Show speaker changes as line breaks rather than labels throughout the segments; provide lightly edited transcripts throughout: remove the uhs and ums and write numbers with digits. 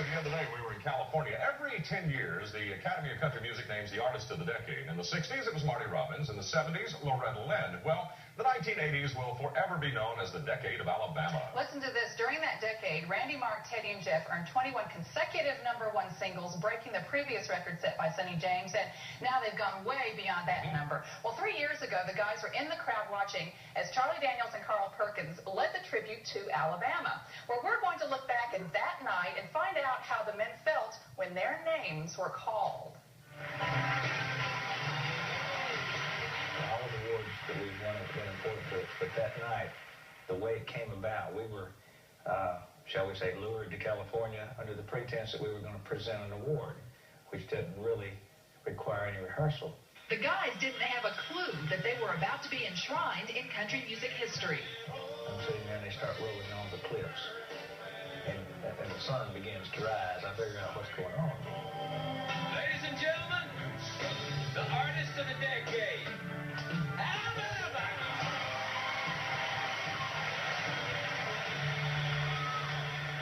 you the other day we were in California. Every 10 years, the Academy of Country Music names the artist of the decade. In the 60s, it was Marty Robbins. In the 70s, Loretta Lynn. Well, the 1980s will forever be known as the decade of Alabama.
Listen to this. During that decade, Randy, Mark, Teddy, and Jeff earned 21 consecutive #1 singles, breaking the previous record set by Sonny James, and now they've gone way beyond that number. Well, 3 years ago, the guys were in the crowd watching as Charlie Daniels and Carl Perkins led the tribute to Alabama, where we're going to look back at that night and find out how the men felt when their names were called.
All the awards that we've won have been important to us, but that night, the way it came about, we were, shall we say, lured to California under the pretense that we were going to present an award, which didn't really require any rehearsal.
The guys didn't have a clue that they were about to be enshrined in country music history.
I'm sitting there and they start rolling on the cliffs. And the sun begins to rise. I figure out what's going on.
Ladies and gentlemen, the artist of the decade, Alabama!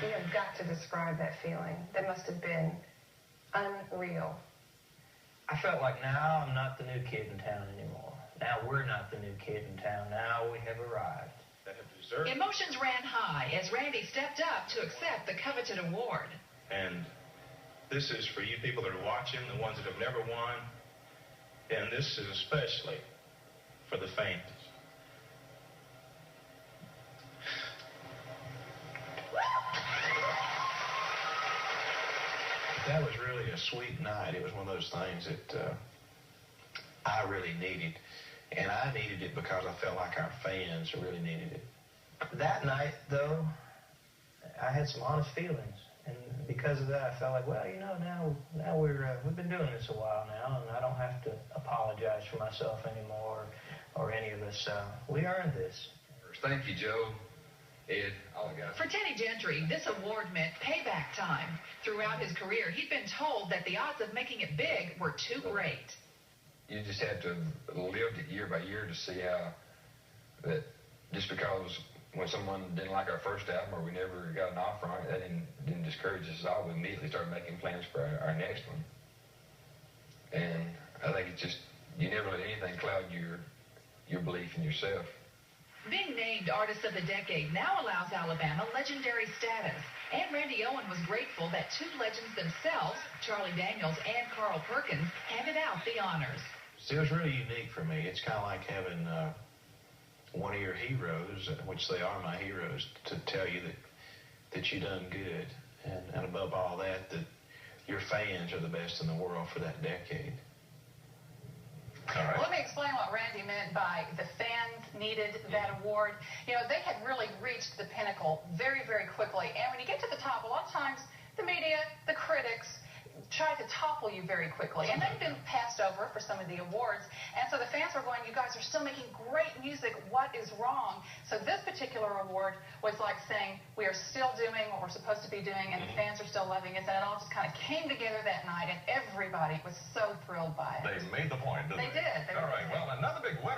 You have got to describe that feeling. That must have been unreal.
I felt like now I'm not the new kid in town anymore. Now we're not the new kid in town. Now we have arrived.
Emotions ran high as Randy stepped up to accept the coveted award.
And this is for you people that are watching, the ones that have never won. And this is especially for the fans. That was really a sweet night. It was one of those things that I really needed. And I needed it because I felt like our fans really needed it.
That night, though, I had some honest feelings. And because of that, I felt like, well, you know, now we've been doing this a while now, and I don't have to apologize for myself anymore or any of us. We earned this.
Thank you, Joe. Ed, all the guys.
For Teddy Gentry, this award meant payback time. Throughout his career, he'd been told that the odds of making it big were too great.
You just had to have lived it year by year to see how that just because when someone didn't like our first album or we never got an offer on it, that didn't discourage us at all. We immediately started making plans for our next one. And I think it's just, you never let anything cloud your belief in yourself.
Being named Artist of the Decade now allows Alabama legendary status. And Randy Owen was grateful that two legends themselves, Charlie Daniels and Carl Perkins, handed out the honors.
It was really unique for me. It's kind of like having one of your heroes, which they are my heroes, to tell you that you done good. And above all that your fans are the best in the world for that decade.
All right. Let me explain what Randy meant by the fans needed that award. You know, they had really reached the pinnacle very, very quickly. And when you get to the top, a lot of times the media, the critics, try to topple you very quickly. And they've been passed over for some of the awards. And so the fans were going, you guys are still making great music. What is wrong? So this particular award was like saying, we are still doing what we're supposed to be doing, and the fans are still loving it. And it all just kind of came together that night, and everybody was so thrilled by it.
They made the point, didn't they?
They did.
All right, well, another big winner.